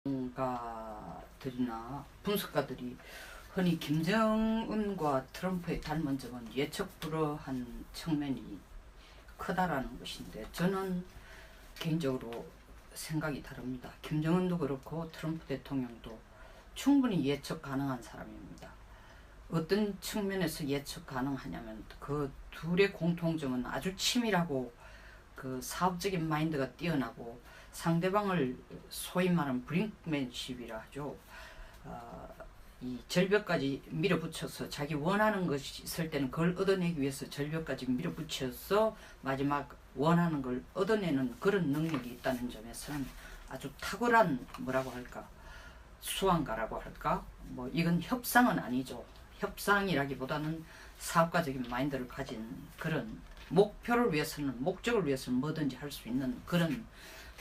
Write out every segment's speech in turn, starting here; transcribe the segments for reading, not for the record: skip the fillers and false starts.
전문가들이나 분석가들이 흔히 김정은과 트럼프의 닮은 점은 예측 불허한 측면이 크다라는 것인데, 저는 개인적으로 생각이 다릅니다. 김정은도 그렇고 트럼프 대통령도 충분히 예측 가능한 사람입니다. 어떤 측면에서 예측 가능하냐면, 그 둘의 공통점은 아주 치밀하고 그 사업적인 마인드가 뛰어나고 상대방을 소위 말하는 브링크맨십이라 하죠. 이 절벽까지 밀어붙여서 자기 원하는 것이 있을 때는 그걸 얻어내기 위해서 절벽까지 밀어붙여서 마지막 원하는 걸 얻어내는 그런 능력이 있다는 점에서는 아주 탁월한, 뭐라고 할까, 수완가라고 할까, 뭐 이건 협상은 아니죠. 협상이라기보다는 사업가적인 마인드를 가진 그런 목표를 위해서는, 목적을 위해서는 뭐든지 할 수 있는 그런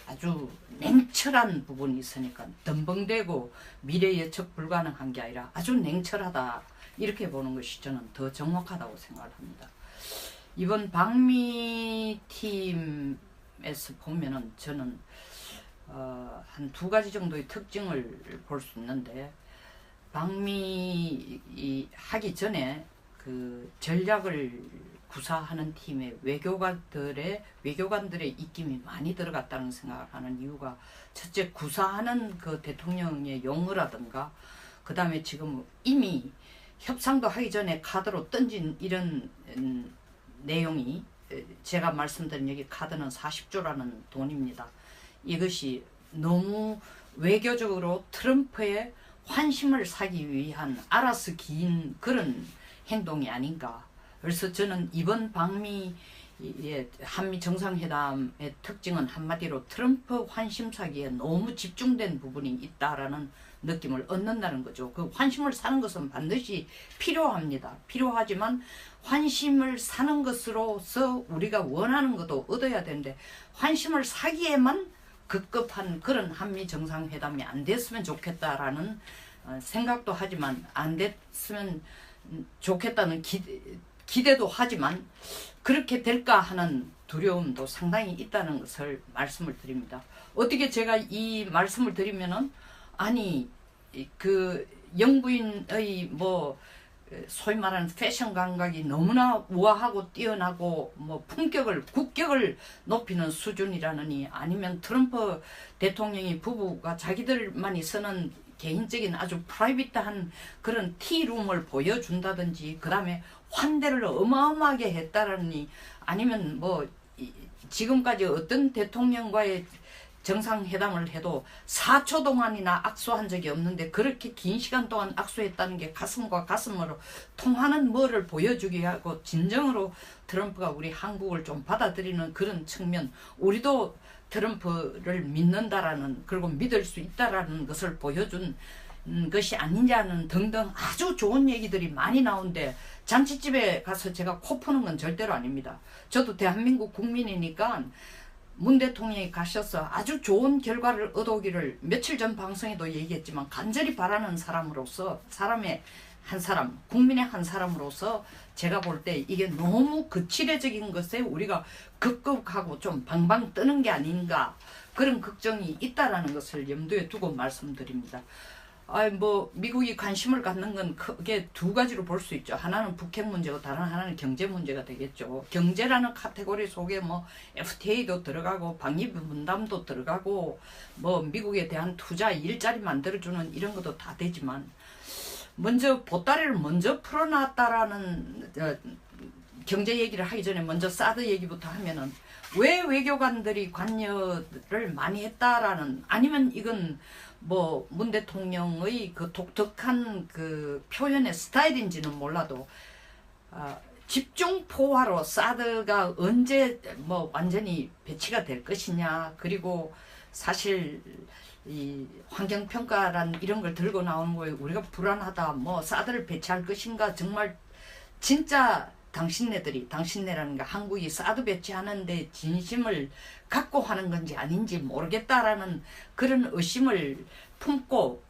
아주 냉철한 부분이 있으니까, 덤벙대고 미래 예측 불가능한 게 아니라 아주 냉철하다, 이렇게 보는 것이 저는 더 정확하다고 생각을 합니다. 이번 방미 팀에서 보면은 저는 한 두 가지 정도의 특징을 볼 수 있는데, 방미 하기 전에 그 전략을 구사하는 팀의 외교관들의 입김이 많이 들어갔다는 생각을 하는 이유가, 첫째, 구사하는 그 대통령의 용어라든가, 그 다음에 지금 이미 협상도 하기 전에 카드로 던진 이런 내용이, 제가 말씀드린 여기 카드는 40조라는 돈입니다. 이것이 너무 외교적으로 트럼프의 환심을 사기 위한 알아서 긴 그런 행동이 아닌가. 그래서 저는 이번 방미 한미 정상회담의 특징은 한마디로 트럼프 환심 사기에 너무 집중된 부분이 있다라는 느낌을 얻는다는 거죠. 그 환심을 사는 것은 반드시 필요합니다. 필요하지만 환심을 사는 것으로서 우리가 원하는 것도 얻어야 되는데, 환심을 사기에만 급급한 그런 한미 정상회담이 안 됐으면 좋겠다라는 생각도 하지만, 안 됐으면 좋겠다는 기대도 하지만 그렇게 될까 하는 두려움도 상당히 있다는 것을 말씀을 드립니다. 어떻게 제가 이 말씀을 드리면은, 아니 그 영부인의 뭐 소위 말하는 패션 감각이 너무나 우아하고 뛰어나고 뭐 국격을 높이는 수준이라느니, 아니면 트럼프 대통령이 부부가 자기들만이 쓰는 개인적인 아주 프라이빗한 그런 티룸을 보여준다든지, 그 다음에 환대를 어마어마하게 했다라니, 아니면 뭐 지금까지 어떤 대통령과의 정상회담을 해도 4초 동안이나 악수한 적이 없는데, 그렇게 긴 시간 동안 악수했다는 게 가슴과 가슴으로 통하는 뭐를 보여주기 하고, 진정으로 트럼프가 우리 한국을 좀 받아들이는 그런 측면, 우리도 트럼프를 믿는다라는, 그리고 믿을 수 있다라는 것을 보여준 것이 아니냐는 등등 아주 좋은 얘기들이 많이 나오는데, 잔치집에 가서 제가 코 푸는 건 절대로 아닙니다. 저도 대한민국 국민이니까 문 대통령이 가셔서 아주 좋은 결과를 얻어오기를 며칠 전 방송에도 얘기했지만, 간절히 바라는 사람으로서, 사람의 한 사람, 국민의 한 사람으로서 제가 볼 때 이게 너무 거칠해적인 것에 우리가 급급하고 좀 방방 뜨는 게 아닌가, 그런 걱정이 있다라는 것을 염두에 두고 말씀드립니다. 뭐 미국이 관심을 갖는 건 크게 두 가지로 볼 수 있죠. 하나는 북핵 문제고 다른 하나는 경제 문제가 되겠죠. 경제라는 카테고리 속에 뭐 FTA도 들어가고 방위비 분담도 들어가고 뭐 미국에 대한 투자, 일자리 만들어주는 이런 것도 다 되지만, 먼저 보따리를 먼저 풀어놨다라는 경제 얘기를 하기 전에 먼저 사드 얘기부터 하면은, 왜 외교관들이 관여를 많이 했다라는, 아니면 이건 뭐 문 대통령의 그 독특한 그 표현의 스타일인지는 몰라도, 집중 포화로 사드가 언제 뭐 완전히 배치가 될 것이냐, 그리고 사실 이 환경평가란 이런 걸 들고 나오는 거에 우리가 불안하다, 뭐 사드를 배치할 것인가, 정말 진짜 당신네라는 게 한국이 사드 배치하는데 진심을 갖고 하는 건지 아닌지 모르겠다라는 그런 의심을 품고,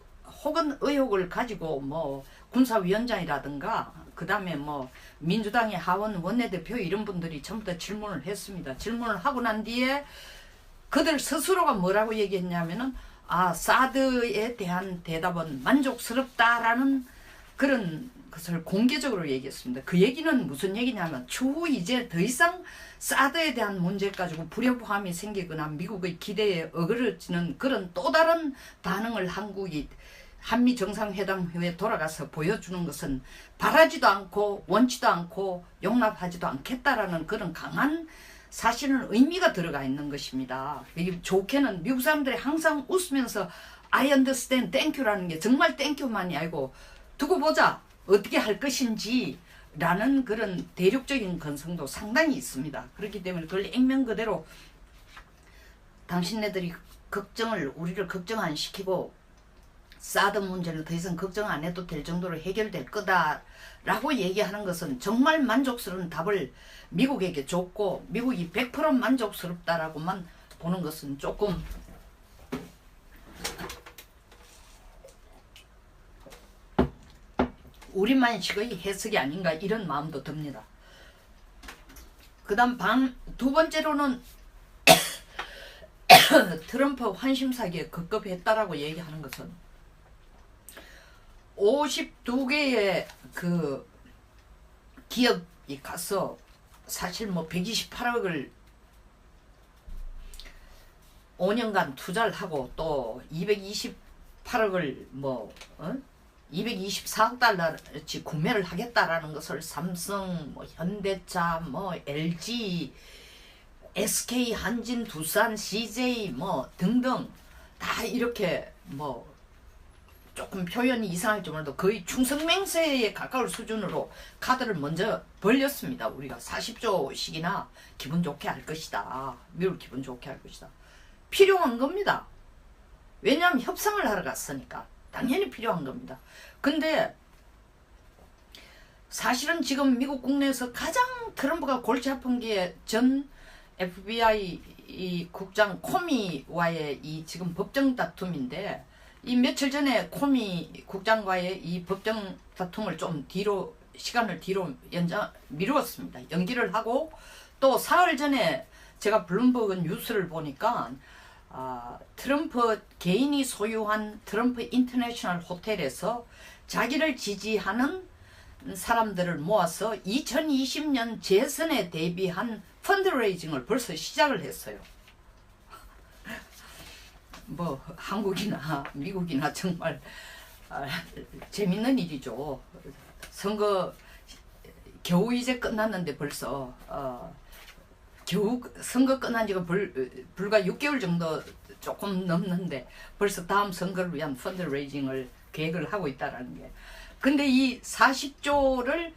혹은 의혹을 가지고 뭐 군사위원장이라든가, 그 다음에 뭐 민주당의 하원 원내대표 이런 분들이 전부 다 질문을 했습니다. 질문을 하고 난 뒤에 그들 스스로가 뭐라고 얘기했냐면은, 사드에 대한 대답은 만족스럽다라는 그런 것을 공개적으로 얘기했습니다. 그 얘기는 무슨 얘기냐면 추후 이제 더 이상 사드에 대한 문제 가지고 불협화음이 생기거나 미국의 기대에 어그러지는 그런 또 다른 반응을 한국이 한미 정상회담 후에 돌아가서 보여주는 것은 바라지도 않고 원치도 않고 용납하지도 않겠다라는 그런 강한 사실은 의미가 들어가 있는 것입니다. 좋게는 미국 사람들이 항상 웃으면서 I understand, thank you라는 게 정말 thank you만이 아니고 두고 보자 어떻게 할 것인지 라는 그런 대륙적인 건성도 상당히 있습니다. 그렇기 때문에 그걸 액면 그대로 당신네들이 우리를 걱정 안 시키고 사드 문제는 더 이상 걱정 안 해도 될 정도로 해결될 거다라고 얘기하는 것은 정말 만족스러운 답을 미국에게 줬고 미국이 100% 만족스럽다라고만 보는 것은 조금 우리만식의 해석이 아닌가 이런 마음도 듭니다. 그 다음 두 번째로는 트럼프 환심사기에 급급했다라고 얘기하는 것은 52개의 그 기업이 가서 사실 뭐 128억을 5년간 투자를 하고 또 228억을 224억 달러치 구매를 하겠다라는 것을 삼성, 현대차, LG, SK, 한진, 두산, CJ 등등 다 이렇게 조금 표현이 이상할지 몰라도 거의 충성맹세에 가까울 수준으로 카드를 먼저 벌렸습니다. 우리가 40조씩이나 기분 좋게 할 것이다. 미국을 기분 좋게 할 것이다. 필요한 겁니다. 왜냐하면 협상을 하러 갔으니까. 당연히 필요한 겁니다. 근데 사실은 지금 미국 국내에서 가장 트럼프가 골치 아픈 게 전 FBI 이 국장 코미와의 이 지금 법정 다툼인데 이 며칠 전에 코미 국장과의 이 법정 다툼을 좀 시간을 뒤로 미루었습니다. 연기를 하고 또 사흘 전에 제가 블룸버그 뉴스를 보니까 트럼프 개인이 소유한 트럼프 인터내셔널 호텔에서 자기를 지지하는 사람들을 모아서 2020년 재선에 대비한 펀드레이징을 벌써 시작을 했어요. 한국이나 미국이나 정말 재밌는 일이죠. 선거 겨우 이제 끝났는데 벌써 겨우 선거 끝난 지가 불과 6개월 정도 조금 넘는데 벌써 다음 선거를 위한 펀드레이징을 계획을 하고 있다라는 게. 근데 이 40조를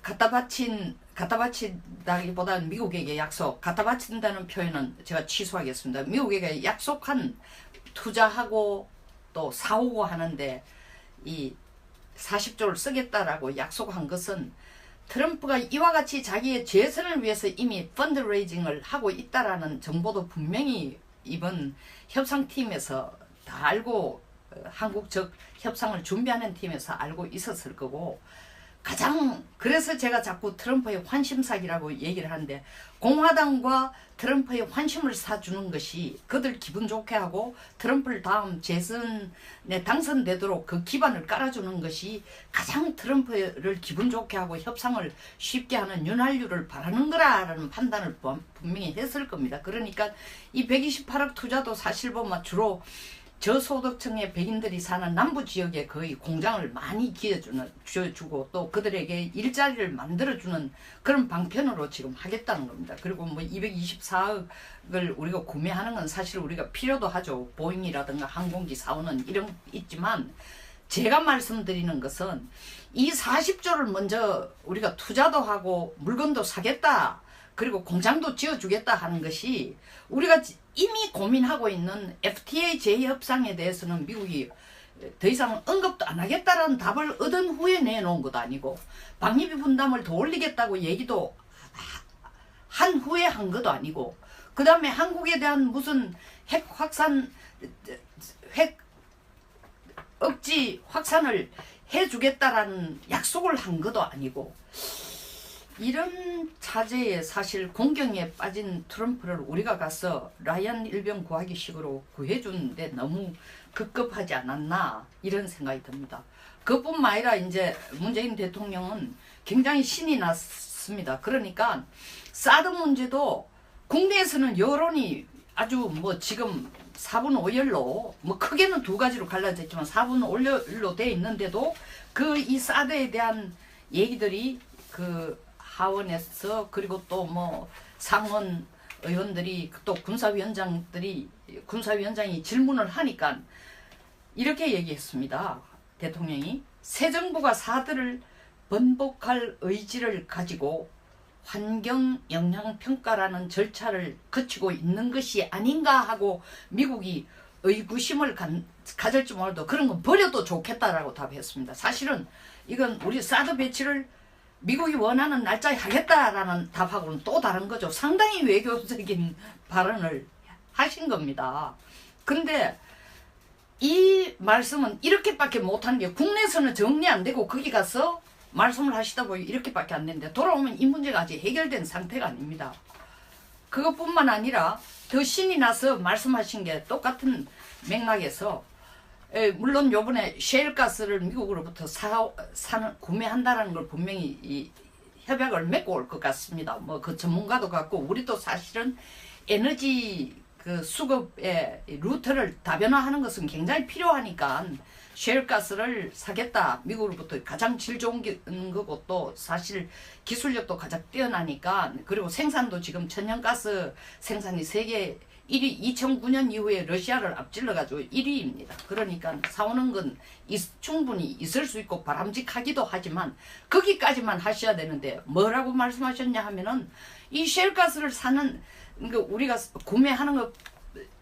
갖다 바친다기보다는 미국에게 갖다 바친다는 표현은 제가 취소하겠습니다. 미국에게 약속한 투자하고 또 사오고 하는데 이 40조를 쓰겠다라고 약속한 것은 트럼프가 이와 같이 자기의 재선을 위해서 이미 펀드레이징을 하고 있다라는 정보도 분명히 이번 협상팀에서 다 알고 한국 적 협상을 준비하는 팀에서 알고 있었을 거고 그래서 제가 자꾸 트럼프의 환심사기라고 얘기를 하는데 공화당과 트럼프의 환심을 사주는 것이 그들 기분 좋게 하고 트럼프를 다음 재선에 당선되도록 그 기반을 깔아주는 것이 가장 트럼프를 기분 좋게 하고 협상을 쉽게 하는 윤활유를 바라는 거라는 판단을 분명히 했을 겁니다. 그러니까 이 128억 투자도 사실 보면 주로 저소득층의 백인들이 사는 남부 지역에 거의 공장을 많이 지어주고 또 그들에게 일자리를 만들어주는 그런 방편으로 지금 하겠다는 겁니다. 그리고 224억을 우리가 구매하는 건 사실 우리가 필요도 하죠. 보잉이라든가 항공기 사오는 이런 있지만 제가 말씀드리는 것은 이 40조를 먼저 우리가 투자도 하고 물건도 사겠다. 그리고 공장도 지어주겠다 하는 것이 우리가 이미 고민하고 있는 FTA 재협상에 대해서는 미국이 더 이상 언급도 안 하겠다라는 답을 얻은 후에 내놓은 것도 아니고 방위비 분담을 더 올리겠다고 얘기도 한 후에 한 것도 아니고 그 다음에 한국에 대한 무슨 핵 억지 확산을 해주겠다라는 약속을 한 것도 아니고 이런 차제에 사실 공경에 빠진 트럼프를 우리가 가서 라이언 일병 구하기 식으로 구해주는데 너무 급급하지 않았나 이런 생각이 듭니다. 그뿐만 아니라 이제 문재인 대통령은 굉장히 신이 났습니다. 그러니까 사드 문제도 국내에서는 여론이 아주 뭐 지금 4분 5열로 뭐 크게는 두 가지로 갈라져 있지만 4분 5열로 돼 있는데도 그 이 사드에 대한 얘기들이 그 하원에서 그리고 또 뭐 상원 의원들이 또 군사위원장이 질문을 하니까 이렇게 얘기했습니다. 대통령이 새 정부가 사드를 번복할 의지를 가지고 환경 영향 평가라는 절차를 거치고 있는 것이 아닌가 하고 미국이 의구심을 가질지 몰라도 그런 건 버려도 좋겠다라고 답했습니다. 사실은 이건 우리 사드 배치를 미국이 원하는 날짜에 하겠다라는 답하고는 또 다른 거죠. 상당히 외교적인 발언을 하신 겁니다. 근데 이 말씀은 이렇게밖에 못하는 게 국내에서는 정리 안 되고 거기 가서 말씀을 하시다 보니 이렇게밖에 안 되는데 돌아오면 이 문제가 아직 해결된 상태가 아닙니다. 그것뿐만 아니라 더 신이 나서 말씀하신 게 똑같은 맥락에서 물론 요번에 셰일가스를 미국으로부터 구매한다는 걸 분명히 이 협약을 맺고 올 것 같습니다. 뭐 그 전문가도 같고 우리도 사실은 에너지 그 수급의 루트를 다변화하는 것은 굉장히 필요하니까 셰일가스를 사겠다. 미국으로부터 가장 질 좋은 거고 또 사실 기술력도 가장 뛰어나니까 그리고 생산도 지금 천연가스 생산이 세계 1위 2009년 이후에 러시아를 앞질러가지고 1위입니다. 그러니까 사오는 건 충분히 있을 수 있고 바람직하기도 하지만 거기까지만 하셔야 되는데 뭐라고 말씀하셨냐 하면은 이 셰일가스를 사는 그러니까 우리가 구매하는 거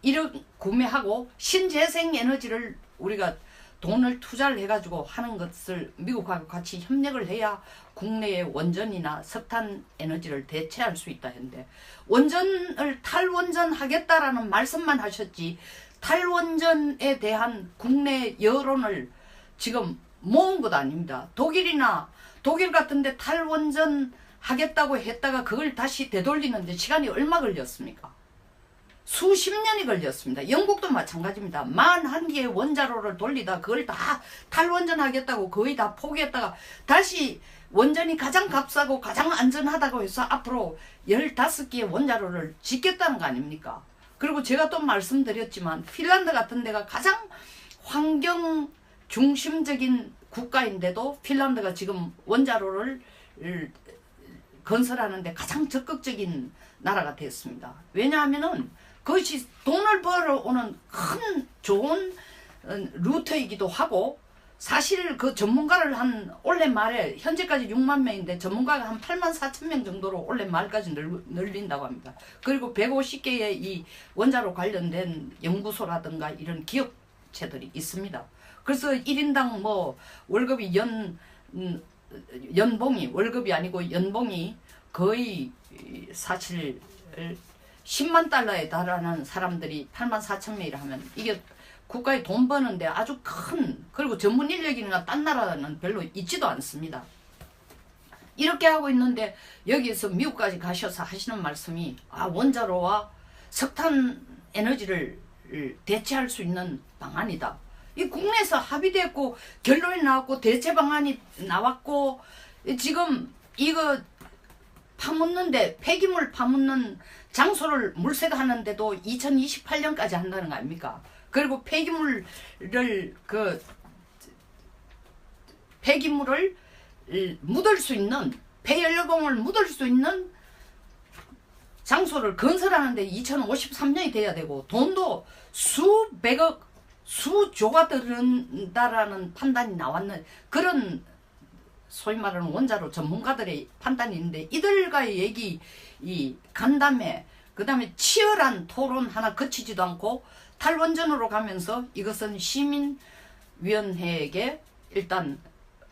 이런 구매하고 신재생 에너지를 우리가 돈을 투자를 해가지고 하는 것을 미국하고 같이 협력을 해야 국내의 원전이나 석탄 에너지를 대체할 수 있다 했는데 원전을 탈원전 하겠다라는 말씀만 하셨지 탈원전에 대한 국내 여론을 지금 모은 것 아닙니다. 독일 같은데 탈원전 하겠다고 했다가 그걸 다시 되돌리는데 시간이 얼마 걸렸습니까? 수십 년이 걸렸습니다. 영국도 마찬가지입니다. 41개의 원자로를 돌리다 그걸 다 탈원전 하겠다고 거의 다 포기했다가 다시 원전이 가장 값싸고 가장 안전하다고 해서 앞으로 15개의 원자로를 짓겠다는 거 아닙니까? 그리고 제가 또 말씀드렸지만 핀란드 같은 데가 가장 환경 중심적인 국가인데도 핀란드가 지금 원자로를 건설하는데 가장 적극적인 나라가 됐습니다. 왜냐하면은 그것이 돈을 벌어오는 큰 좋은 루트이기도 하고 사실 그 전문가를 한 올해 말에 현재까지 6만 명인데 전문가가 한 8만 4천 명 정도로 올해 말까지 늘린다고 합니다. 그리고 150개의 이 원자로 관련된 연구소라든가 이런 기업체들이 있습니다. 그래서 1인당 뭐 월급이 연봉이 월급이 아니고 연봉이 거의 사실 10만 달러에 달하는 사람들이 8만 4천 명이라 하면 이게 국가에 돈 버는데 아주 큰 그리고 전문 인력이나 딴 나라는 별로 있지도 않습니다. 이렇게 하고 있는데 여기서 미국까지 가셔서 하시는 말씀이 원자로와 석탄 에너지를 대체할 수 있는 방안이다. 이 국내에서 합의됐고 결론이 나왔고 대체 방안이 나왔고 지금 이거 파묻는데 폐기물 파묻는 장소를 물색하는데도 2028년까지 한다는 거 아닙니까? 그리고 폐기물을 묻을 수 있는 폐연료봉을 묻을 수 있는 장소를 건설하는데 2053년이 돼야 되고 돈도 수백억 수조가 들은다라는 판단이 나왔는 그런 소위 말하는 원자로 전문가들의 판단이 있는데 이들과의 얘기 간담회 그 다음에 치열한 토론 하나 거치지도 않고 탈원전으로 가면서 이것은 시민위원회에게 일단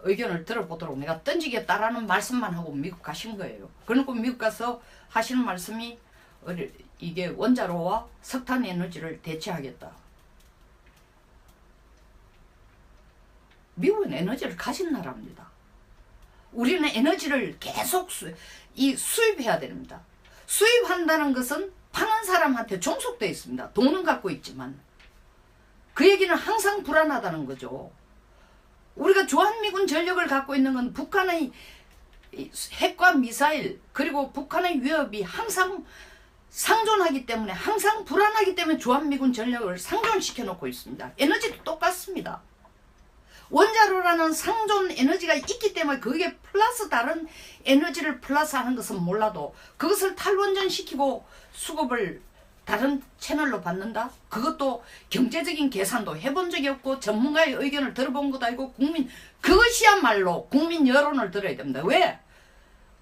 의견을 들어보도록 내가 던지겠다라는 말씀만 하고 미국 가신 거예요. 그러고 미국 가서 하시는 말씀이 이게 원자로와 석탄 에너지를 대체하겠다. 미국은 에너지를 가진 나라입니다. 우리는 에너지를 계속 수입해야 됩니다. 수입한다는 것은 파는 사람한테 종속되어 있습니다. 돈은 갖고 있지만 그 얘기는 항상 불안하다는 거죠. 우리가 주한미군 전력을 갖고 있는 건 북한의 핵과 미사일 그리고 북한의 위협이 항상 상존하기 때문에 항상 불안하기 때문에 주한미군 전력을 상존시켜 놓고 있습니다. 에너지도 똑같습니다. 원자로라는 상존 에너지가 있기 때문에 거기에 플러스 다른 에너지를 플러스하는 것은 몰라도 그것을 탈원전시키고 수급을 다른 채널로 받는다? 그것도 경제적인 계산도 해본 적이 없고 전문가의 의견을 들어본 것도 아니고 그것이야말로 국민 여론을 들어야 됩니다. 왜?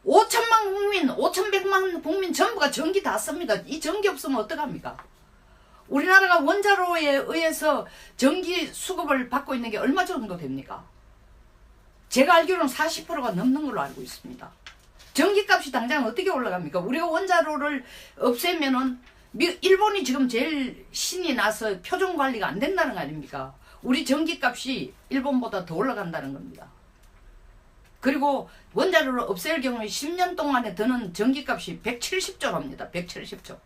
5천만 국민, 5,100만 국민 전부가 전기 다 씁니다. 이 전기 없으면 어떡합니까? 우리나라가 원자로에 의해서 전기 수급을 받고 있는 게 얼마 정도 됩니까? 제가 알기로는 40%가 넘는 걸로 알고 있습니다. 전기값이 당장 어떻게 올라갑니까? 우리가 원자로를 없애면은 일본이 지금 제일 신이 나서 표준 관리가 안 된다는 거 아닙니까? 우리 전기값이 일본보다 더 올라간다는 겁니다. 그리고 원자로를 없앨 경우에 10년 동안에 드는 전기값이 170조랍니다. 170조.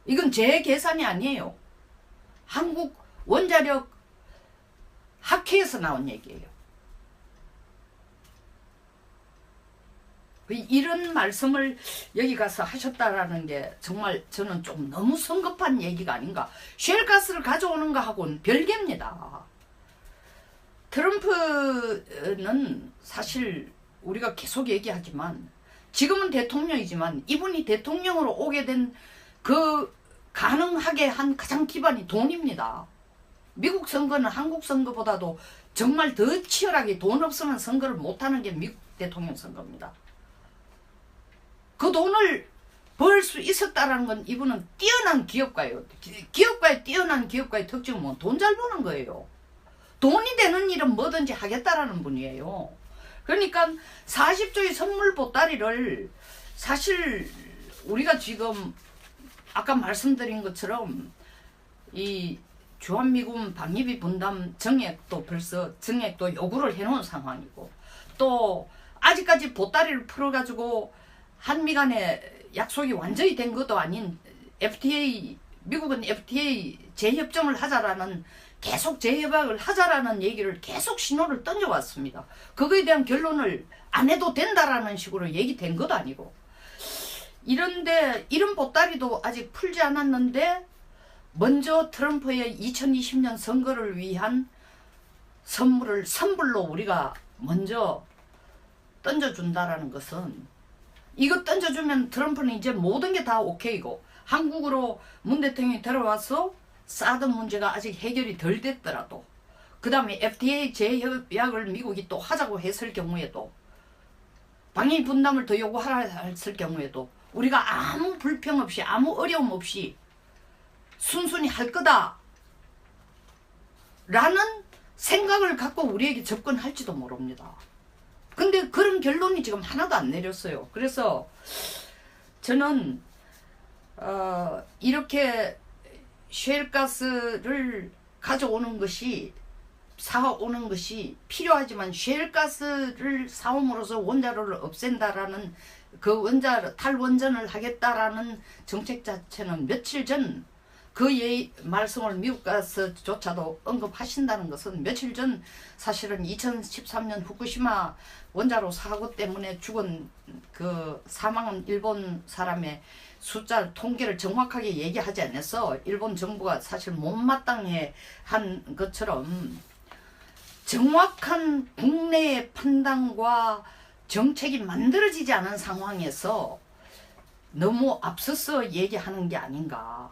이건 제 계산이 아니에요. 한국 원자력 학회에서 나온 얘기예요. 이런 말씀을 여기 가서 하셨다라는 게 정말 저는 좀 너무 성급한 얘기가 아닌가. 쉘가스를 가져오는 거하고는 별개입니다. 트럼프는 사실 우리가 계속 얘기하지만 지금은 대통령이지만 이분이 대통령으로 오게 된 그 가능하게 한 가장 기반이 돈입니다. 미국 선거는 한국 선거보다도 정말 더 치열하게 돈 없으면 선거를 못하는 게 미국 대통령 선거입니다. 그 돈을 벌 수 있었다라는 건 이분은 뛰어난 기업가예요. 뛰어난 기업가의 특징은 돈 잘 버는 거예요. 돈이 되는 일은 뭐든지 하겠다라는 분이에요. 그러니까 40조의 선물 보따리를 사실 우리가 지금 아까 말씀드린 것처럼 이 주한미군 방위비 분담 정액도 벌써 정액도 요구를 해놓은 상황이고 또 아직까지 보따리를 풀어가지고 한미 간에 약속이 완전히 된 것도 아닌 FTA 미국은 FTA 재협정을 하자라는 계속 재협약을 하자라는 얘기를 계속 신호를 던져왔습니다. 그거에 대한 결론을 안 해도 된다라는 식으로 얘기된 것도 아니고 이런데 이런 보따리도 아직 풀지 않았는데 먼저 트럼프의 2020년 선거를 위한 선물을 선불로 우리가 먼저 던져준다라는 것은 이거 던져주면 트럼프는 이제 모든 게 다 오케이고 한국으로 문 대통령이 들어와서 사드 문제가 아직 해결이 덜 됐더라도 그 다음에 FTA 재협약을 미국이 또 하자고 했을 경우에도 방위 분담을 더 요구하라 했을 경우에도 우리가 아무 불평 없이 아무 어려움 없이 순순히 할 거다 라는 생각을 갖고 우리에게 접근할지도 모릅니다. 근데 그런 결론이 지금 하나도 안 내렸어요. 그래서 저는 이렇게 쉘가스를 가져오는 것이 사오는 것이 필요하지만 쉘가스를 사옴으로써 원자로를 없앤다라는 그 탈원전을 하겠다라는 정책 자체는 며칠 전 그 말씀을 미국 가서조차도 언급하신다는 것은 며칠 전 사실은 2013년 후쿠시마 원자로 사고 때문에 죽은 그 사망한 일본 사람의 숫자 통계를 정확하게 얘기하지 않아서 일본 정부가 사실 못마땅해 한 것처럼 정확한 국내의 판단과 정책이 만들어지지 않은 상황에서 너무 앞서서 얘기하는 게 아닌가.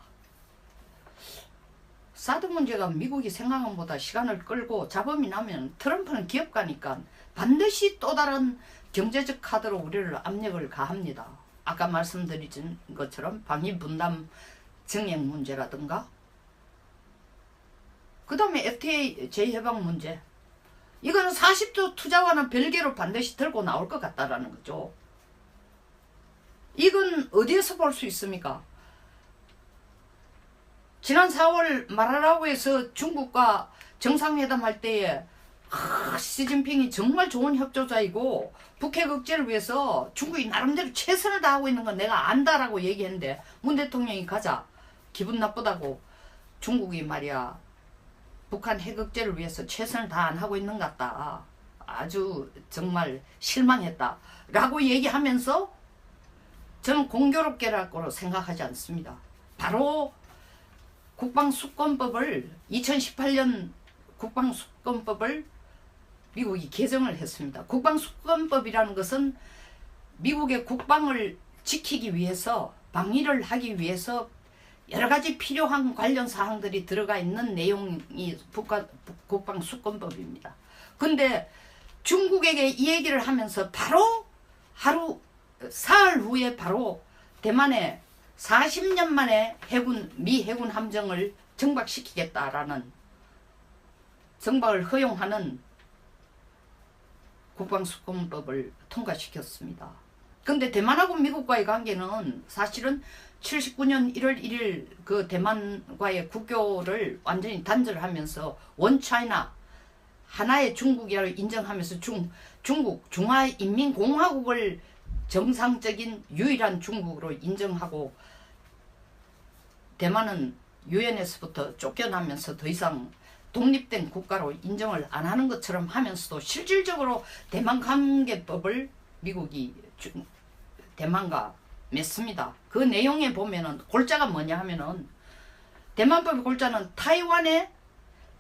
사드 문제가 미국이 생각한 것보다 시간을 끌고 잡음이 나면 트럼프는 기업가니까 반드시 또 다른 경제적 카드로 우리를 압력을 가합니다. 아까 말씀드린 것처럼 방위 분담 정액 문제라든가 그 다음에 FTA 재협약 문제 이거는 40조 투자와는 별개로 반드시 들고 나올 것 같다라는 거죠. 이건 어디에서 볼 수 있습니까? 지난 4월 마라라구에서 중국과 정상회담 할 때에 시진핑이 정말 좋은 협조자이고 북핵 억제를 위해서 중국이 나름대로 최선을 다하고 있는 건 내가 안다라고 얘기했는데 문 대통령이 가자 기분 나쁘다고 중국이 말이야 북한 핵 억제를 위해서 최선을 다 안 하고 있는 것 같다. 아주 정말 실망했다. 라고 얘기하면서 저는 공교롭게라고 생각하지 않습니다. 바로 국방수권법을 2018년 국방수권법을 미국이 개정을 했습니다. 국방수권법이라는 것은 미국의 국방을 지키기 위해서 방위를 하기 위해서 여러 가지 필요한 관련 사항들이 들어가 있는 내용이 국방수권법입니다. 근데 중국에게 이 얘기를 하면서 바로 사흘 후에 바로 대만에 40년 만에 미 해군 함정을 정박시키겠다라는 정박을 허용하는 국방수권법을 통과시켰습니다. 근데 대만하고 미국과의 관계는 사실은 79년 1월 1일 그 대만과의 국교를 완전히 단절하면서 원차이나 하나의 중국이라고 인정하면서 중국 중화인민공화국을 정상적인 유일한 중국으로 인정하고 대만은 유엔에서부터 쫓겨나면서 더 이상 독립된 국가로 인정을 안 하는 것처럼 하면서도 실질적으로 대만관계법을 미국이 대만과 맺습니다. 그 내용에 보면은 골자가 뭐냐 하면은 대만법의 골자는 타이완의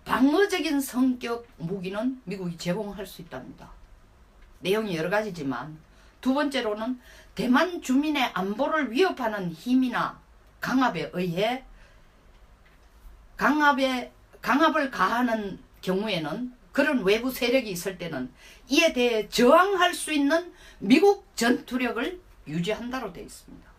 방어적인 성격 무기는 미국이 제공할 수 있답니다. 내용이 여러 가지지만 두 번째로는 대만 주민의 안보를 위협하는 힘이나 강압에 의해 강압을 가하는 경우에는 그런 외부 세력이 있을 때는 이에 대해 저항할 수 있는 미국 전투력을 유지한다로 되어 있습니다.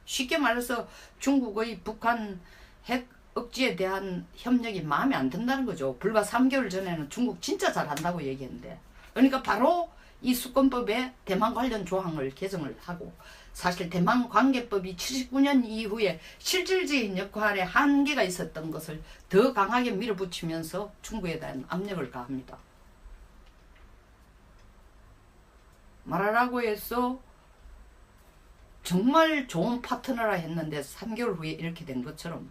쉽게 말해서 중국의 북한 핵 억지에 대한 협력이 마음에 안 든다는 거죠. 불과 3개월 전에는 중국 진짜 잘한다고 얘기했는데 그러니까 바로 이 수권법에 대만 관련 조항을 개정을 하고 사실 대만관계법이 79년 이후에 실질적인 역할에 한계가 있었던 것을 더 강하게 밀어붙이면서 중국에 대한 압력을 가합니다. 말하라고 해서 정말 좋은 파트너라 했는데 3개월 후에 이렇게 된 것처럼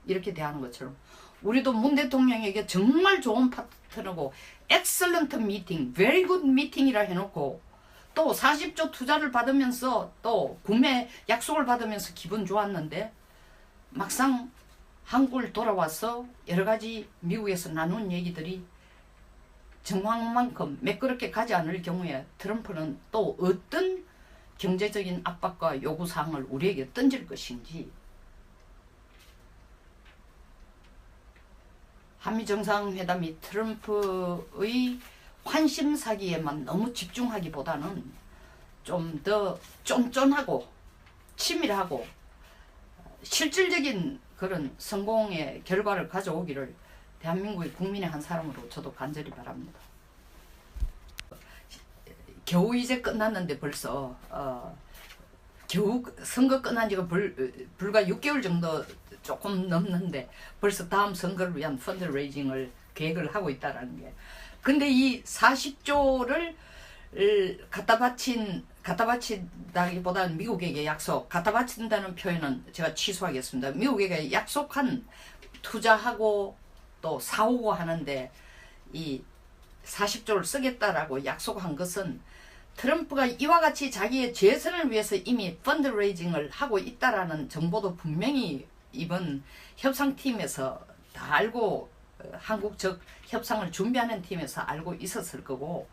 이렇게 대하는 것처럼 우리도 문 대통령에게 정말 좋은 파트너고 excellent meeting, very good meeting이라 해놓고 또 40조 투자를 받으면서 또 구매 약속을 받으면서 기분 좋았는데 막상 한국을 돌아와서 여러 가지 미국에서 나눈 얘기들이 정황만큼 매끄럽게 가지 않을 경우에 트럼프는 또 어떤 경제적인 압박과 요구사항을 우리에게 던질 것인지 한미정상회담이 트럼프의 환심사기에만 너무 집중하기보다는 좀 더 쫀쫀하고 치밀하고 실질적인 그런 성공의 결과를 가져오기를 대한민국의 국민의 한 사람으로 저도 간절히 바랍니다. 겨우 이제 끝났는데 벌써 겨우 선거 끝난 지가 불과 6개월 정도 조금 넘는데 벌써 다음 선거를 위한 펀드레이징을 계획을 하고 있다라는 게 근데 이 40조를 갖다 바친다기보다는 미국에게 갖다 바친다는 표현은 제가 취소하겠습니다. 미국에게 약속한 투자하고 또 사오고 하는데 이 40조를 쓰겠다라고 약속한 것은 트럼프가 이와 같이 자기의 재선을 위해서 이미 펀드레이징을 하고 있다라는 정보도 분명히 이번 협상팀에서 다 알고 한국 적 협상을 준비하는 팀에서 알고 있었을 거고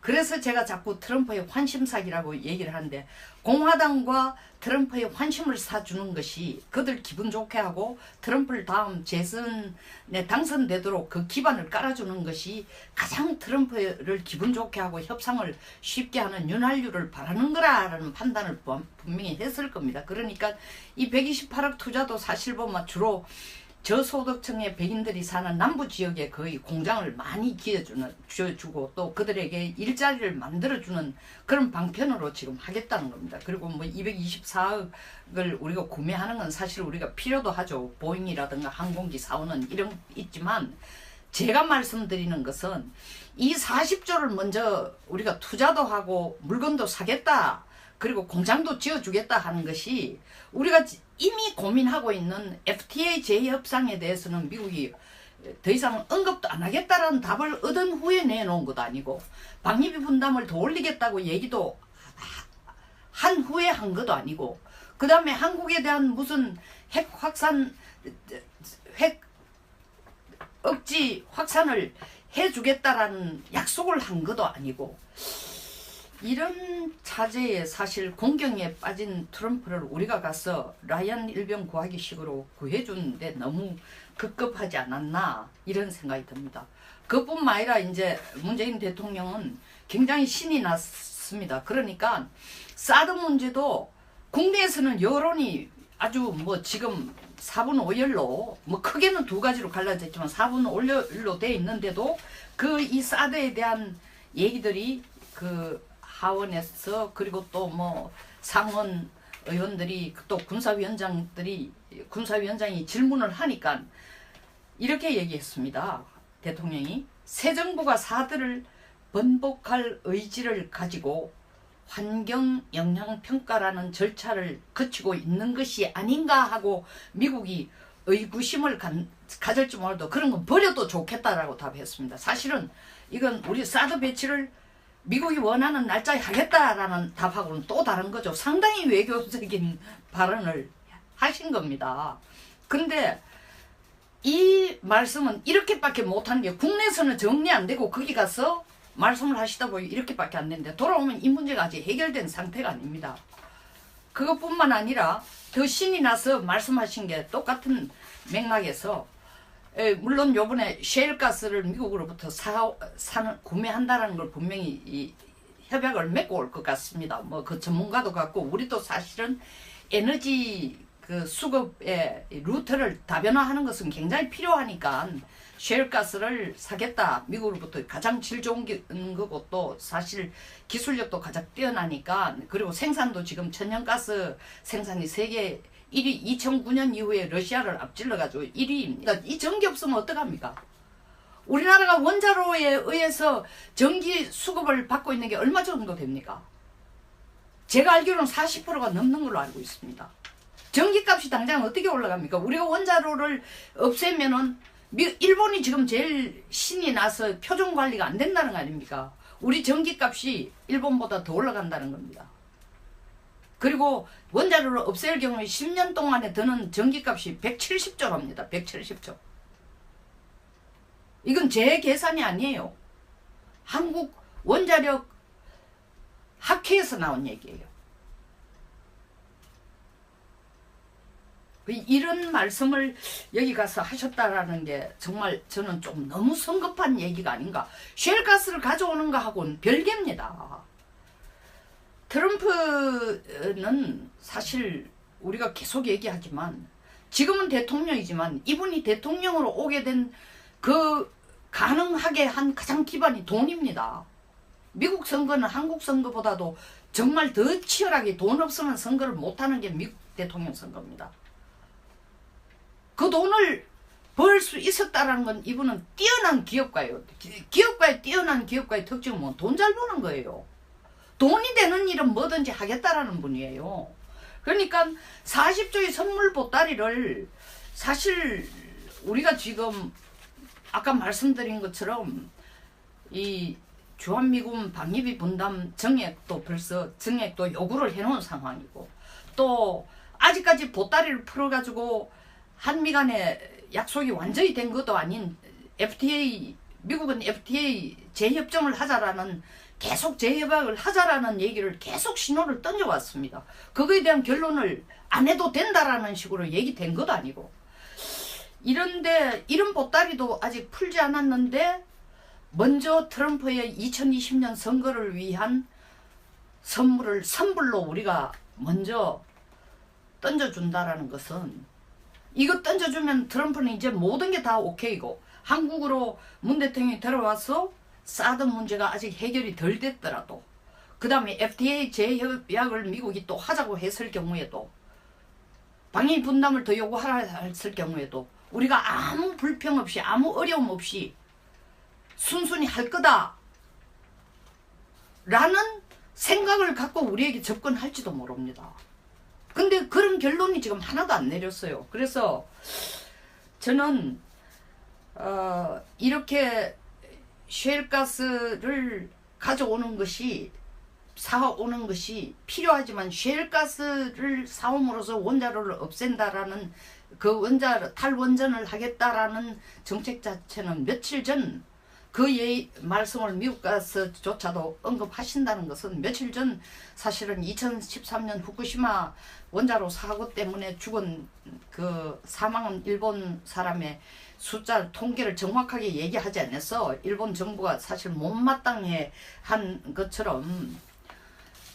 그래서 제가 자꾸 트럼프의 환심사기라고 얘기를 하는데 공화당과 트럼프의 환심을 사주는 것이 그들 기분 좋게 하고 트럼프를 다음 재선에 당선되도록 그 기반을 깔아주는 것이 가장 트럼프를 기분 좋게 하고 협상을 쉽게 하는 윤활유를 바라는 거라는 판단을 분명히 했을 겁니다. 그러니까 이 128억 투자도 사실 보면 주로 저소득층의 백인들이 사는 남부 지역에 거의 공장을 많이 지어주고 또 그들에게 일자리를 만들어주는 그런 방편으로 지금 하겠다는 겁니다. 그리고 뭐 224억을 우리가 구매하는 건 사실 우리가 필요도 하죠. 보잉이라든가 항공기 사오는 이런 있지만 제가 말씀드리는 것은 이 40조를 먼저 우리가 투자도 하고 물건도 사겠다, 그리고 공장도 지어주겠다 하는 것이 우리가 이미 고민하고 있는 FTA 재협상에 대해서는 미국이 더 이상 언급도 안 하겠다라는 답을 얻은 후에 내놓은 것도 아니고, 방위비 분담을 더 올리겠다고 얘기도 한 후에 한 것도 아니고, 그 다음에 한국에 대한 무슨 핵 억지 확산을 해주겠다라는 약속을 한 것도 아니고, 이런 차제에 사실 공경에 빠진 트럼프를 우리가 가서 라이언 일병 구하기 식으로 구해주는데 너무 급급하지 않았나, 이런 생각이 듭니다. 그뿐만 아니라 이제 문재인 대통령은 굉장히 신이 났습니다. 그러니까 사드 문제도 국내에서는 여론이 아주 뭐 지금 4분 5열로 뭐 크게는 두 가지로 갈라져 있지만 4분 5열로 돼 있는데도 그 이 사드에 대한 얘기들이 그 하원에서, 그리고 또 뭐 상원 의원들이, 또 군사위원장이 질문을 하니까 이렇게 얘기했습니다. 대통령이 새 정부가 사드를 번복할 의지를 가지고 환경 영향 평가라는 절차를 거치고 있는 것이 아닌가 하고 미국이 의구심을 가질지 몰라도 그런 건 버려도 좋겠다라고 답했습니다. 사실은 이건 우리 사드 배치를 미국이 원하는 날짜에 하겠다라는 답하고는 또 다른 거죠. 상당히 외교적인 발언을 하신 겁니다. 근데 이 말씀은 이렇게밖에 못하는 게, 국내에서는 정리 안 되고 거기 가서 말씀을 하시다 보니 이렇게밖에 안 되는데, 돌아오면 이 문제가 아직 해결된 상태가 아닙니다. 그것뿐만 아니라 더 신이 나서 말씀하신 게 똑같은 맥락에서, 물론 요번에 셰일가스를 미국으로부터 구매한다는 걸 분명히 이 협약을 맺고 올 것 같습니다. 뭐 그 전문가도 같고, 우리도 사실은 에너지 그 수급의 루트를 다변화하는 것은 굉장히 필요하니까 셰일가스를 사겠다. 미국으로부터 가장 질 좋은 거고, 또 사실 기술력도 가장 뛰어나니까, 그리고 생산도 지금 천연가스 생산이 세계 1위, 2009년 이후에 러시아를 앞질러가지고 1위입니다. 이 전기 없으면 어떡합니까? 우리나라가 원자로에 의해서 전기 수급을 받고 있는 게 얼마 정도 됩니까? 제가 알기로는 40%가 넘는 걸로 알고 있습니다. 전기값이 당장 어떻게 올라갑니까? 우리가 원자로를 없애면은 일본이 지금 제일 신이 나서 표준 관리가 안 된다는 거 아닙니까? 우리 전기값이 일본보다 더 올라간다는 겁니다. 그리고 원자로를 없앨 경우에 10년 동안에 드는 전기값이 170조랍니다. 170조. 이건 제 계산이 아니에요. 한국 원자력 학회에서 나온 얘기예요. 이런 말씀을 여기 가서 하셨다라는 게 정말 저는 좀 너무 성급한 얘기가 아닌가. 셰일가스를 가져오는 거하고는 별개입니다. 트럼프는 사실 우리가 계속 얘기하지만, 지금은 대통령이지만 이분이 대통령으로 오게 된 그 가능하게 한 가장 기반이 돈입니다. 미국 선거는 한국 선거보다도 정말 더 치열하게 돈 없으면 선거를 못하는 게 미국 대통령 선거입니다. 그 돈을 벌 수 있었다라는 건 이분은 뛰어난 기업가예요. 뛰어난 기업가의 특징은 돈 잘 버는 거예요. 돈이 되는 일은 뭐든지 하겠다라는 분이에요. 그러니까 40조의 선물 보따리를, 사실 우리가 지금 아까 말씀드린 것처럼 이 주한미군 방위비 분담 정액도 벌써 요구를 해놓은 상황이고, 또 아직까지 보따리를 풀어가지고 한미 간에 약속이 완전히 된 것도 아닌 미국은 FTA 재협정을 하자라는, 계속 재협약을 하자라는 얘기를 계속 신호를 던져왔습니다. 그거에 대한 결론을 안 해도 된다라는 식으로 얘기된 것도 아니고, 이런데 이런 보따리도 아직 풀지 않았는데 먼저 트럼프의 2020년 선거를 위한 선물로 우리가 먼저 던져준다라는 것은, 이거 던져주면 트럼프는 이제 모든 게 다 오케이고, 한국으로 문 대통령이 들어와서 사드 문제가 아직 해결이 덜 됐더라도, 그 다음에 FTA 재협약을 미국이 또 하자고 했을 경우에도, 방위 분담을 더 요구하라 했을 경우에도 우리가 아무 불평 없이, 아무 어려움 없이 순순히 할 거다 라는 생각을 갖고 우리에게 접근할지도 모릅니다. 근데 그런 결론이 지금 하나도 안 내렸어요. 그래서 저는 이렇게 셰일가스를 가져오는 것이 사오는 것이 필요하지만 셰일가스를 사옴으로써 원자로를 없앤다라는 그 탈원전을 하겠다라는 정책 자체는 며칠 전 그 말씀을 미국 가서조차도 언급하신다는 것은 며칠 전 사실은 2013년 후쿠시마 원자로 사고 때문에 죽은 그 사망한 일본 사람의 숫자 통계를 정확하게 얘기하지 않아서 일본 정부가 사실 못마땅해 한 것처럼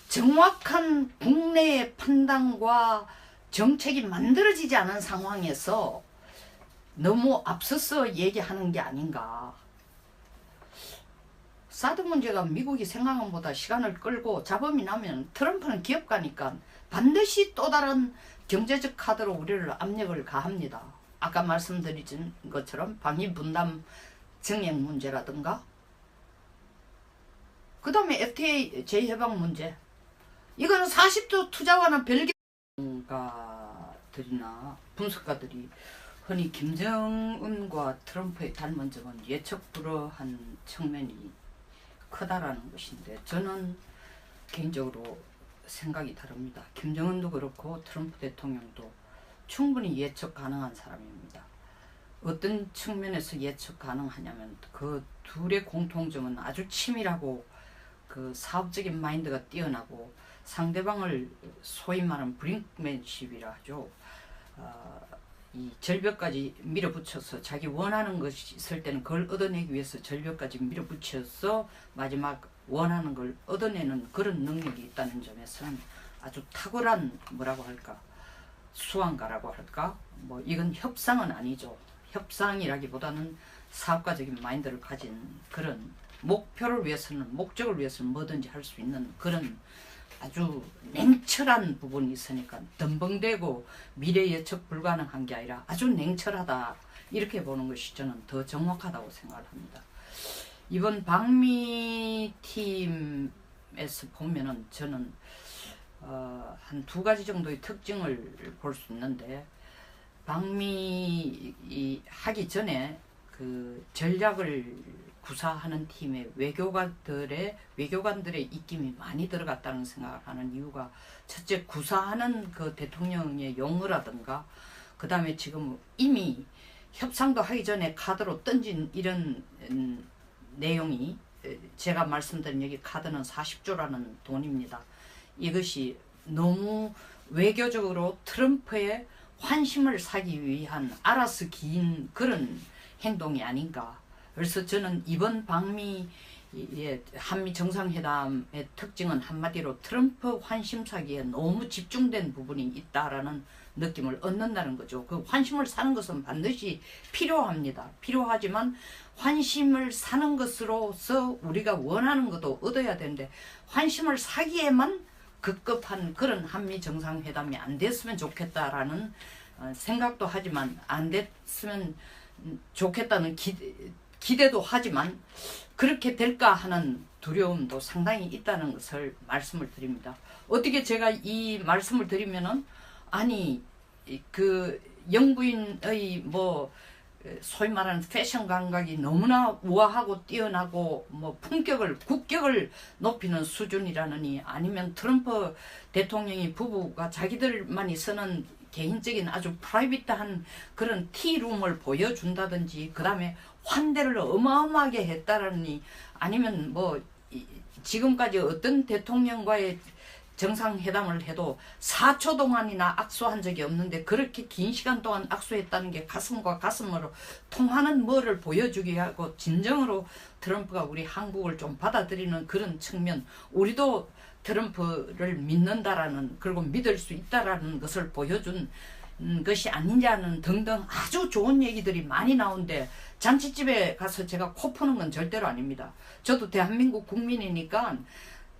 정확한 국내의 판단과 정책이 만들어지지 않은 상황에서 너무 앞서서 얘기하는 게 아닌가. 사드 문제가 미국이 생각한 것보다 시간을 끌고 잡음이 나면 트럼프는 기업가니까 반드시 또 다른 경제적 카드로 우리를 압력을 가합니다. 아까 말씀드린 것처럼 방위 분담 정액 문제라든가 그 다음에 FTA 재해방 문제, 이거는 40조 투자와는 별개. 전문가들이나 분석가들이 흔히 김정은과 트럼프의 닮은 점은 예측 불허한 측면이 크다라는 것인데, 저는 개인적으로 생각이 다릅니다. 김정은도 그렇고 트럼프 대통령도 충분히 예측 가능한 사람입니다. 어떤 측면에서 예측 가능하냐면 그 둘의 공통점은 아주 치밀하고 그 사업적인 마인드가 뛰어나고 상대방을 소위 말하는 브링크맨십이라 하죠. 이 절벽까지 밀어붙여서 자기 원하는 것이 있을 때는 그걸 얻어내기 위해서 절벽까지 밀어붙여서 마지막 원하는 걸 얻어내는 그런 능력이 있다는 점에서는 아주 탁월한 뭐라고 할까, 수완가라고 할까, 뭐 이건 협상은 아니죠. 협상이라기보다는 사업가적인 마인드를 가진 그런 목표를 위해서는, 목적을 위해서는 뭐든지 할 수 있는 그런 아주 냉철한 부분이 있으니까 덤벙대고 미래 예측 불가능한 게 아니라 아주 냉철하다, 이렇게 보는 것이 저는 더 정확하다고 생각을 합니다. 이번 방미 팀에서 보면은 저는 한 두 가지 정도의 특징을 볼 수 있는데, 방미 하기 전에 그 전략을 구사하는 팀에 외교관들의 입김이 많이 들어갔다는 생각을 하는 이유가, 첫째 구사하는 그 대통령의 용어라든가, 그 다음에 지금 이미 협상도 하기 전에 카드로 던진 이런 내용이, 제가 말씀드린 여기 카드는 40조라는 돈입니다. 이것이 너무 외교적으로 트럼프의 환심을 사기 위한 알아서 긴 그런 행동이 아닌가. 그래서 저는 이번 방미 한미 정상회담의 특징은 한마디로 트럼프 환심 사기에 너무 집중된 부분이 있다라는 느낌을 얻는다는 거죠. 그 환심을 사는 것은 반드시 필요합니다. 필요하지만 환심을 사는 것으로서 우리가 원하는 것도 얻어야 되는데, 환심을 사기에만 급급한 그런 한미 정상회담이 안 됐으면 좋겠다라는 생각도 하지만, 안 됐으면 좋겠다는 기대도 하지만 그렇게 될까 하는 두려움도 상당히 있다는 것을 말씀을 드립니다. 어떻게 제가 이 말씀을 드리면은, 아니 그 영부인의 뭐 소위 말하는 패션 감각이 너무나 우아하고 뛰어나고 뭐 국격을 높이는 수준이라느니, 아니면 트럼프 대통령이 부부가 자기들만이 쓰는 개인적인 아주 프라이빗한 그런 티룸을 보여준다든지, 그 다음에 환대를 어마어마하게 했다라니, 아니면 뭐 지금까지 어떤 대통령과의 정상회담을 해도 4초 동안이나 악수한 적이 없는데 그렇게 긴 시간 동안 악수했다는 게 가슴과 가슴으로 통하는 뭐를 보여주기 하고, 진정으로 트럼프가 우리 한국을 좀 받아들이는 그런 측면, 우리도 트럼프를 믿는다라는, 그리고 믿을 수 있다라는 것을 보여준 것이 아니냐는 등등 아주 좋은 얘기들이 많이 나오는데, 잔치집에 가서 제가 코 푸는 건 절대로 아닙니다. 저도 대한민국 국민이니까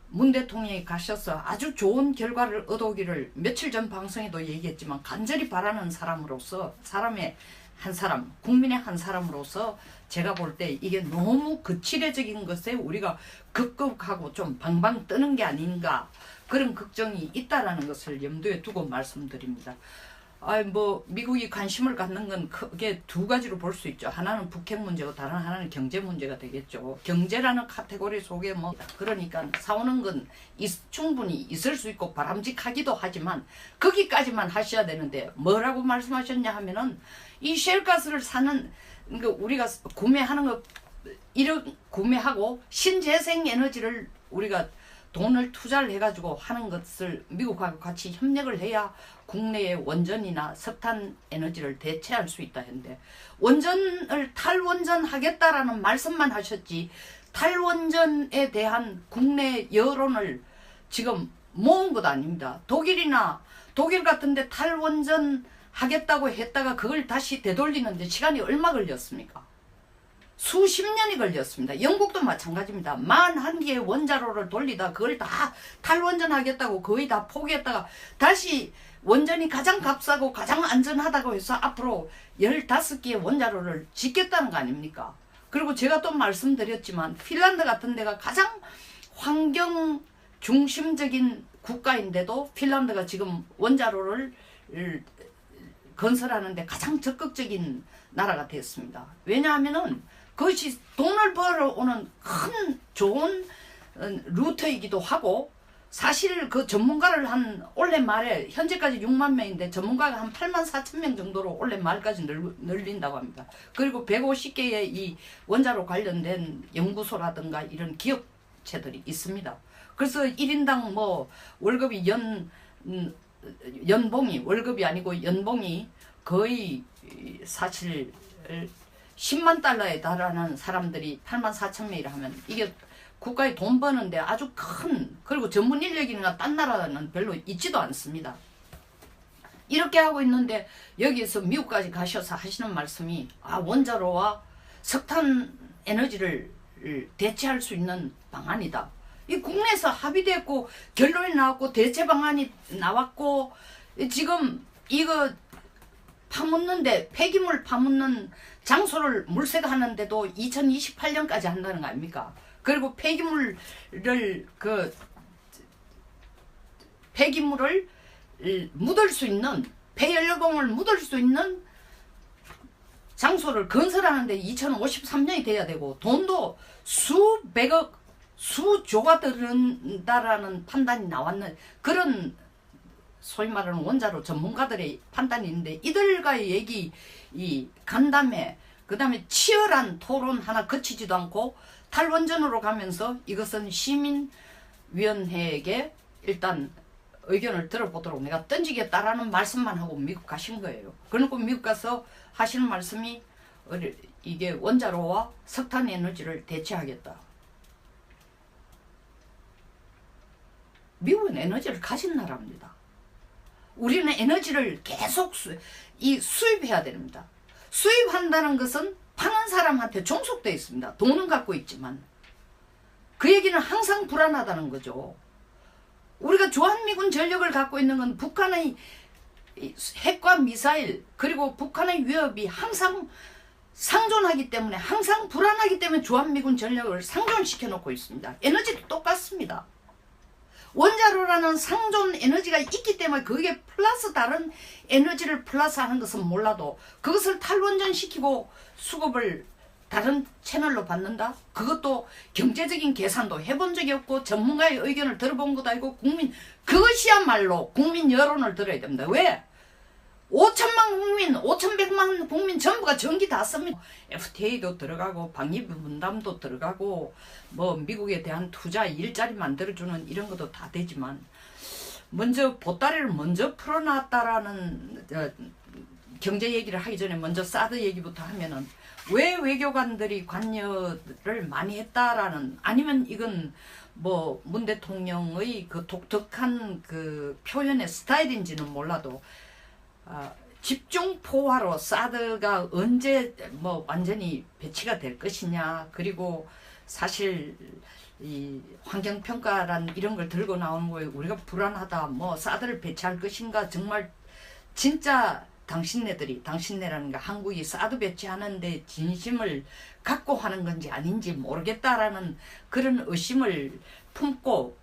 문 대통령이 가셔서 아주 좋은 결과를 얻어오기를 며칠 전 방송에도 얘기했지만 간절히 바라는 사람으로서, 사람의 한 사람, 국민의 한 사람으로서 제가 볼 때 이게 너무 거칠해적인 것에 우리가 급급하고 좀 방방 뜨는 게 아닌가, 그런 걱정이 있다라는 것을 염두에 두고 말씀드립니다. 뭐 미국이 관심을 갖는 건 크게 두 가지로 볼 수 있죠. 하나는 북핵 문제고 다른 하나는 경제 문제가 되겠죠. 경제라는 카테고리 속에 뭐 그러니까 싸우는 건 충분히 있을 수 있고 바람직하기도 하지만 거기까지만 하셔야 되는데 뭐라고 말씀하셨냐 하면은 이 셰일가스를 사는, 그러니까 우리가 구매하는 거 이런 구매하고 신재생 에너지를 우리가 돈을 투자를 해가지고 하는 것을 미국하고 같이 협력을 해야 국내의 원전이나 석탄 에너지를 대체할 수 있다 했는데, 원전을 탈원전 하겠다라는 말씀만 하셨지 탈원전에 대한 국내 여론을 지금 모은 것 아닙니다. 독일 같은데 탈원전 하겠다고 했다가 그걸 다시 되돌리는데 시간이 얼마 걸렸습니까? 수십 년이 걸렸습니다. 영국도 마찬가지입니다. 41개의 원자로를 돌리다 그걸 다 탈원전 하겠다고 거의 다 포기했다가 다시 원전이 가장 값싸고 가장 안전하다고 해서 앞으로 15개의 원자로를 짓겠다는 거 아닙니까? 그리고 제가 또 말씀드렸지만 핀란드 같은 데가 가장 환경 중심적인 국가인데도 핀란드가 지금 원자로를 건설하는데 가장 적극적인 나라가 됐습니다. 왜냐하면은 그것이 돈을 벌어오는 큰 좋은 루트이기도 하고, 사실 그 전문가를 한 올해 말에 현재까지 6만 명인데 전문가가 한 8만 4천 명 정도로 올해 말까지 늘린다고 합니다. 그리고 150개의 이 원자로 관련된 연구소라든가 이런 기업체들이 있습니다. 그래서 1인당 뭐 월급이 연봉이 월급이 아니고 연봉이 거의 사실 10만 달러에 달하는 사람들이 8만 4천 명이라 하면 이게 국가에 돈 버는데 아주 큰, 그리고 전문 인력이나 딴 나라는 별로 있지도 않습니다. 이렇게 하고 있는데 여기에서 미국까지 가셔서 하시는 말씀이 원자로와 석탄 에너지를 대체할 수 있는 방안이다. 이 국내에서 합의됐고 결론이 나왔고 대체 방안이 나왔고 지금 이거 파묻는데 폐기물 파묻는 장소를 물색하는데도 2028년까지 한다는 거 아닙니까? 그리고 폐기물을 묻을 수 있는 폐연료봉을 묻을 수 있는 장소를 건설하는데 2053년이 돼야 되고 돈도 수백억 수조가 들은다라는 판단이 나왔는 그런 소위 말하는 원자로 전문가들의 판단이 있는데 이들과의 얘기 간담회 그다음에 치열한 토론 하나 거치지도 않고 탈원전으로 가면서 이것은 시민위원회에게 일단 의견을 들어보도록 내가 던지겠다라는 말씀만 하고 미국 가신 거예요. 그러고 미국 가서 하시는 말씀이 이게 원자로와 석탄 에너지를 대체하겠다. 미국은 에너지를 가진 나라입니다. 우리는 에너지를 계속 수입해야 됩니다. 수입한다는 것은 파는 사람한테 종속되어 있습니다. 돈은 갖고 있지만 그 얘기는 항상 불안하다는 거죠. 우리가 주한미군 전력을 갖고 있는 건 북한의 핵과 미사일 그리고 북한의 위협이 항상 상존하기 때문에 항상 불안하기 때문에 주한미군 전력을 상존시켜 놓고 있습니다. 에너지도 똑같습니다. 원자로라는 상존 에너지가 있기 때문에 거기에 플러스 다른 에너지를 플러스하는 것은 몰라도 그것을 탈원전시키고 수급을 다른 채널로 받는다? 그것도 경제적인 계산도 해본 적이 없고 전문가의 의견을 들어본 것도 아니고 그것이야말로 국민 여론을 들어야 됩니다. 왜? 5천만 국민, 5,100만 국민 전부가 전기 다 씁니다. FTA도 들어가고 방위비 분담도 들어가고 뭐 미국에 대한 투자 일자리 만들어주는 이런 것도 다 되지만 먼저 보따리를 먼저 풀어놨다라는 경제 얘기를 하기 전에 먼저 사드 얘기부터 하면은 왜 외교관들이 관여를 많이 했다라는 아니면 이건 뭐 문 대통령의 그 독특한 그 표현의 스타일인지는 몰라도 집중 포화로 사드가 언제 뭐 완전히 배치가 될 것이냐 그리고 사실 이 환경평가란 이런 걸 들고 나오는 거에 우리가 불안하다 뭐 사드를 배치할 것인가 정말 진짜 당신네라는 게 한국이 사드 배치하는데 진심을 갖고 하는 건지 아닌지 모르겠다라는 그런 의심을 품고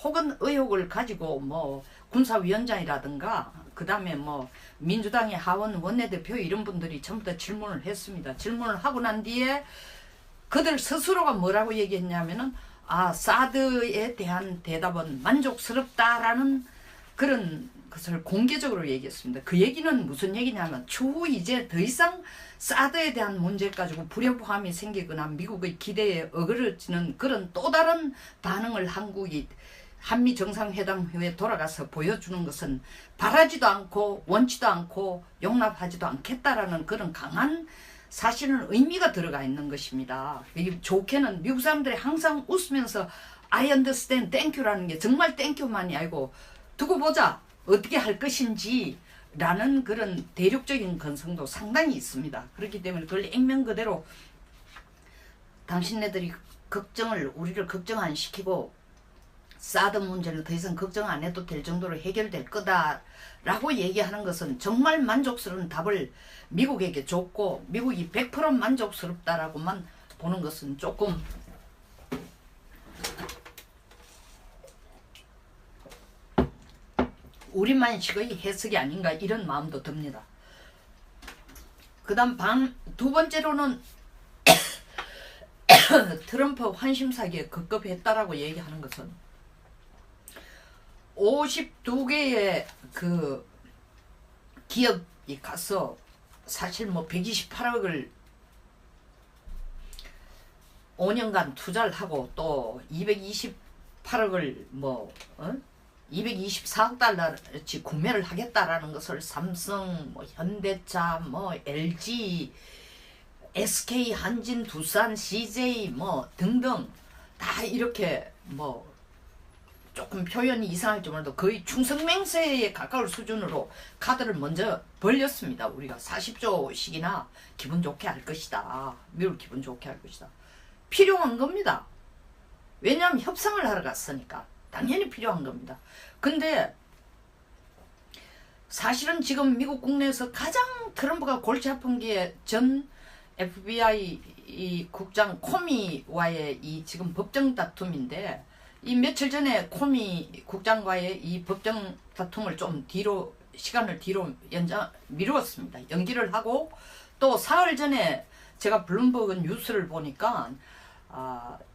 혹은 의혹을 가지고 뭐 군사위원장이라든가 그 다음에 뭐 민주당의 하원 원내대표 이런 분들이 전부 다 질문을 했습니다. 질문을 하고 난 뒤에 그들 스스로가 뭐라고 얘기했냐면은 사드에 대한 대답은 만족스럽다라는 그런 것을 공개적으로 얘기했습니다. 그 얘기는 무슨 얘기냐면 추후 이제 더 이상 사드에 대한 문제 가지고 불협화음이 생기거나 미국의 기대에 어그러지는 그런 또 다른 반응을 한국이 한미 정상회담 후에 돌아가서 보여주는 것은 바라지도 않고 원치도 않고 용납하지도 않겠다라는 그런 강한 사실은 의미가 들어가 있는 것입니다. 좋게는 미국 사람들이 항상 웃으면서 I understand, thank you라는 게 정말 thank you만이 아니고 두고 보자 어떻게 할 것인지 라는 그런 대륙적인 건성도 상당히 있습니다. 그렇기 때문에 그걸 액면 그대로 당신네들이 우리를 걱정 안 시키고 사드 문제를 더 이상 걱정 안 해도 될 정도로 해결될 거다라고 얘기하는 것은 정말 만족스러운 답을 미국에게 줬고 미국이 100% 만족스럽다라고만 보는 것은 조금 우리만식의 해석이 아닌가 이런 마음도 듭니다. 그 다음 두 번째로는 트럼프 환심사기에 급급했다라고 얘기하는 것은 52개의 그 기업이 가서 사실 뭐 128억을 5년간 투자를 하고 또 228억을 224억 달러치 구매를 하겠다라는 것을 삼성, 현대차, LG, SK, 한진, 두산, CJ 등등 다 이렇게 조금 표현이 이상할지 몰라도 거의 충성맹세에 가까울 수준으로 카드를 먼저 벌렸습니다. 우리가 40조씩이나 기분 좋게 할 것이다. 미국을 기분 좋게 할 것이다. 필요한 겁니다. 왜냐하면 협상을 하러 갔으니까. 당연히 필요한 겁니다. 근데 사실은 지금 미국 국내에서 가장 트럼프가 골치 아픈 게 전 FBI 국장 코미와의 이 지금 법정 다툼인데 이 며칠 전에 코미 국장과의 이 법정 다툼을 좀 시간을 뒤로 미루었습니다. 연기를 하고 또 사흘 전에 제가 블룸버그 뉴스를 보니까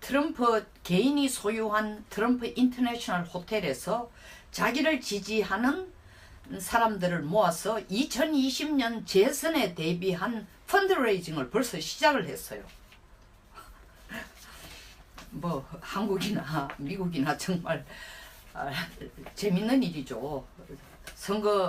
트럼프 개인이 소유한 트럼프 인터내셔널 호텔에서 자기를 지지하는 사람들을 모아서 2020년 재선에 대비한 펀드레이징을 벌써 시작을 했어요. 한국이나 미국이나 정말 재밌는 일이죠. 선거